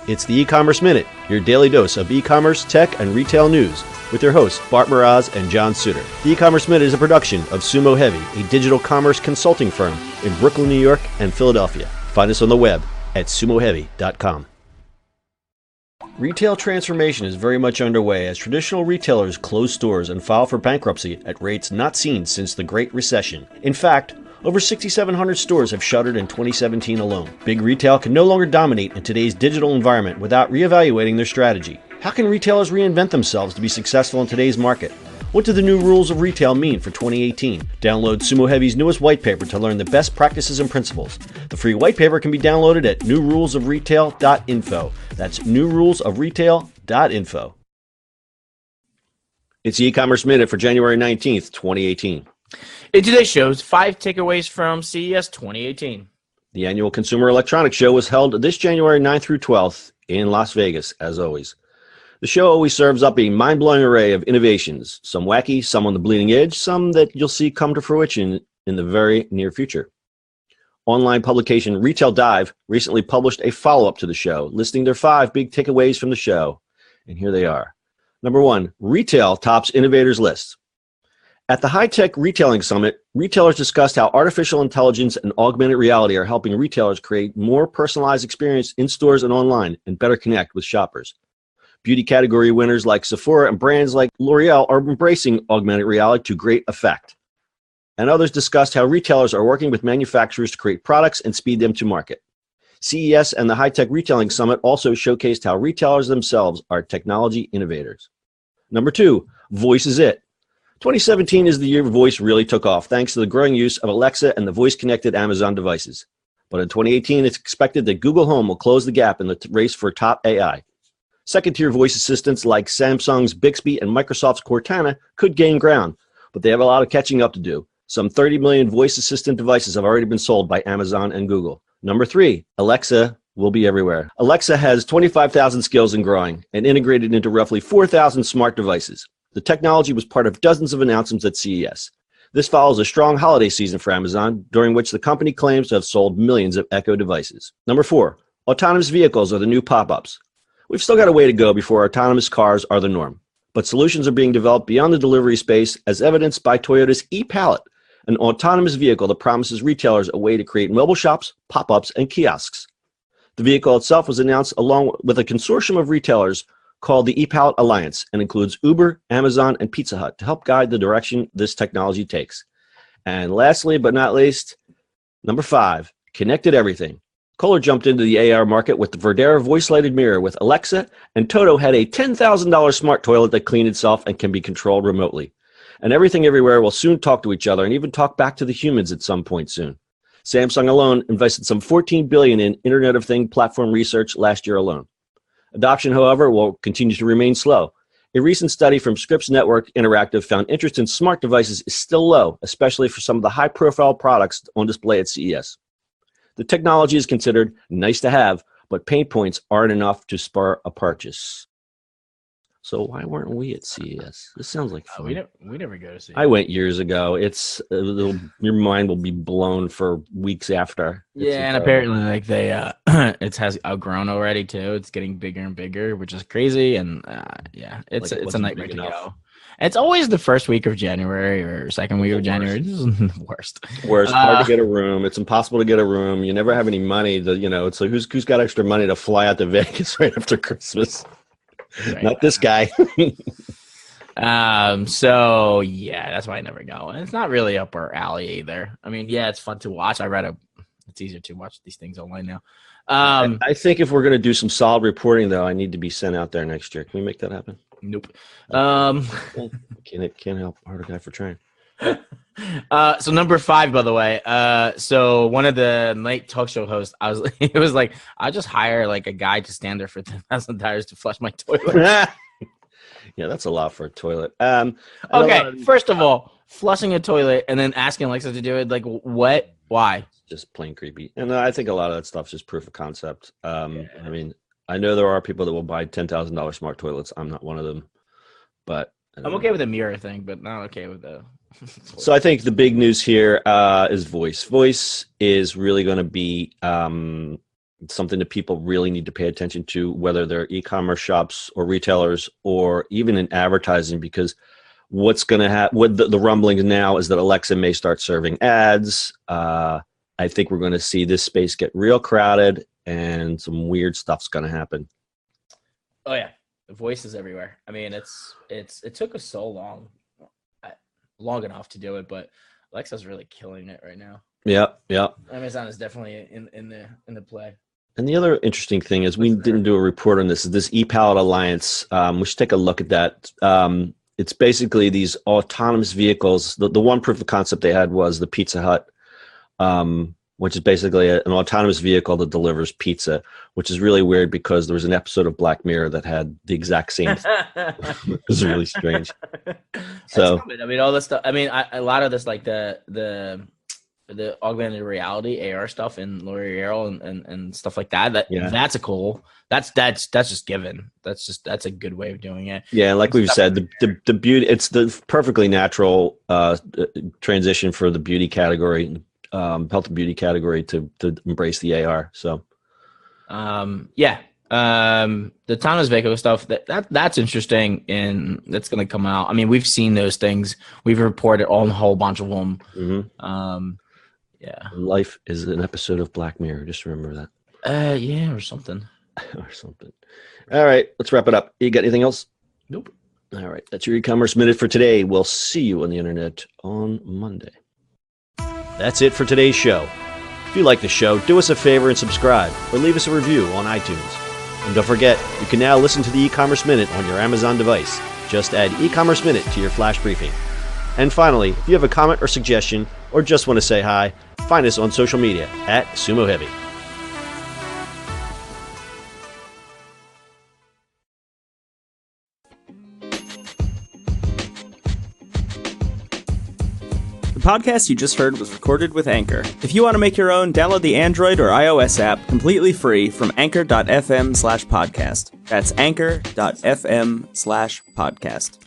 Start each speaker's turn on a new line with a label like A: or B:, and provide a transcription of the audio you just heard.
A: It's the E-Commerce Minute, your daily dose of e-commerce, tech, and retail news, with your hosts Bart Mraz and John Suter. The E-Commerce Minute is a production of Sumo Heavy, a digital commerce consulting firm in Brooklyn, New York, and Philadelphia. Find us on the web at sumoheavy.com. Retail transformation is very much underway as traditional retailers close stores and file for bankruptcy at rates not seen since the Great Recession. In fact, over 6,700 stores have shuttered in 2017 alone. Big retail can no longer dominate in today's digital environment without reevaluating their strategy. How can retailers reinvent themselves to be successful in today's market? What do the new rules of retail mean for 2018? Download Sumo Heavy's newest white paper to learn the best practices and principles. The free white paper can be downloaded at newrulesofretail.info. That's newrulesofretail.info. It's the E-Commerce Minute for January 19th, 2018.
B: In today's shows, 5 takeaways from CES 2018.
A: The annual Consumer Electronics Show was held this January 9th through 12th in Las Vegas, as always. The show always serves up a mind-blowing array of innovations, some wacky, some on the bleeding edge, some that you'll see come to fruition in the very near future. Online publication Retail Dive recently published a follow-up to the show, listing their 5 big takeaways from the show. And here they are. Number 1, retail tops innovators list. At the High-Tech Retailing Summit, retailers discussed how artificial intelligence and augmented reality are helping retailers create more personalized experience in stores and online and better connect with shoppers. Beauty category winners like Sephora and brands like L'Oreal are embracing augmented reality to great effect. And others discussed how retailers are working with manufacturers to create products and speed them to market. CES and the High-Tech Retailing Summit also showcased how retailers themselves are technology innovators. Number 2, voice is it. 2017 is the year voice really took off, thanks to the growing use of Alexa and the voice-connected Amazon devices. But in 2018, it's expected that Google Home will close the gap in the race for top AI. Second-tier voice assistants like Samsung's Bixby and Microsoft's Cortana could gain ground, but they have a lot of catching up to do. Some 30 million voice assistant devices have already been sold by Amazon and Google. Number 3, Alexa will be everywhere. Alexa has 25,000 skills and growing and integrated into roughly 4,000 smart devices. The technology was part of dozens of announcements at CES. This follows a strong holiday season for Amazon, during which the company claims to have sold millions of Echo devices. Number 4, autonomous vehicles are the new pop-ups. We've still got a way to go before autonomous cars are the norm, but solutions are being developed beyond the delivery space, as evidenced by Toyota's e-Pallet, an autonomous vehicle that promises retailers a way to create mobile shops, pop-ups, and kiosks. The vehicle itself was announced along with a consortium of retailers called the e-Pallet Alliance, and includes Uber, Amazon, and Pizza Hut to help guide the direction this technology takes. And lastly, but not least, number 5, connected everything. Kohler jumped into the AR market with the Verdera voice-lighted mirror with Alexa, and Toto had a $10,000 smart toilet that cleaned itself and can be controlled remotely. And everything everywhere will soon talk to each other and even talk back to the humans at some point soon. Samsung alone invested some $14 billion in Internet of Things platform research last year alone. Adoption, however, will continue to remain slow. A recent study from Scripps Network Interactive found interest in smart devices is still low, especially for some of the high-profile products on display at CES. The technology is considered nice to have, but pain points aren't enough to spur a purchase. So why weren't we at CES? This sounds like fun.
B: We never go to CES.
A: I went years ago. It's your mind will be blown for weeks after.
B: Yeah, and apparently, like they, it has outgrown already too. It's getting bigger and bigger, which is crazy. And yeah, it's a nightmare to go. It's always the first week of January or second week of January. This is the worst.
A: Worst. Hard to get a room. It's impossible to get a room. You never have any money. It's like who's got extra money to fly out to Vegas right after Christmas? Right. Not this guy.
B: So yeah, that's why I never go. And it's not really up our alley either. I mean, yeah, it's fun to watch. It's easier to watch these things online now.
A: I think if we're going to do some solid reporting, though, I need to be sent out there next year. Can we make that happen?
B: Nope.
A: Can't help. Harder guy for trying.
B: So number 5, by the way. So one of the night talk show hosts, it was like, I just hire like a guy to stand there for $10,000 to flush my toilet.
A: Yeah, that's a lot for a toilet.
B: Okay, first of all, flushing a toilet and then asking Alexa to do it, like what? Why?
A: Just plain creepy. And I think a lot of that stuff's just proof of concept. I mean, I know there are people that will buy $10,000 smart toilets. I'm not one of them, but
B: I'm okay with the mirror thing, but not okay with the.
A: So I think the big news here is voice. Voice is really going to be It's something that people really need to pay attention to, whether they're e-commerce shops or retailers or even in advertising, because what's going to happen with the rumblings now is that Alexa may start serving ads. I think we're going to see this space get real crowded and some weird stuff's going to happen.
B: Oh yeah. The voices everywhere. I mean, it took us so long enough to do it, but Alexa's really killing it right now.
A: Yeah.
B: Amazon is definitely in the play.
A: And the other interesting thing is we didn't do a report on this. Is this ePalette Alliance? We should take a look at that. It's basically these autonomous vehicles. The one proof of concept they had was the Pizza Hut, which is basically an autonomous vehicle that delivers pizza, which is really weird because there was an episode of Black Mirror that had the exact same. It was really strange. So
B: I mean, all this stuff. I mean, a lot of this, like the augmented reality AR stuff in L'Oreal and stuff like that. That's a cool. That's just given. That's a good way of doing it.
A: Yeah, like we've said, the beauty. It's the perfectly natural transition for the beauty category. Health and beauty category to embrace the AR. So, the autonomous vehicle stuff that's interesting, and that's going to come out. I mean, we've seen those things. We've reported on a whole bunch of them. Mm-hmm. Life is an episode of Black Mirror. Just remember that.
B: Or something.
A: Or something. All right, let's wrap it up. You got anything else?
B: Nope.
A: All right, that's your e-commerce minute for today. We'll see you on the internet on Monday. That's it for today's show. If you like the show, do us a favor and subscribe or leave us a review on iTunes. And don't forget, you can now listen to the e-commerce minute on your Amazon device. Just add e-commerce minute to your flash briefing. And finally, if you have a comment or suggestion or just want to say hi, find us on social media at Sumo Heavy.
C: The podcast you just heard was recorded with Anchor. If you want to make your own, download the Android or iOS app completely free from anchor.fm/podcast. That's anchor.fm/podcast.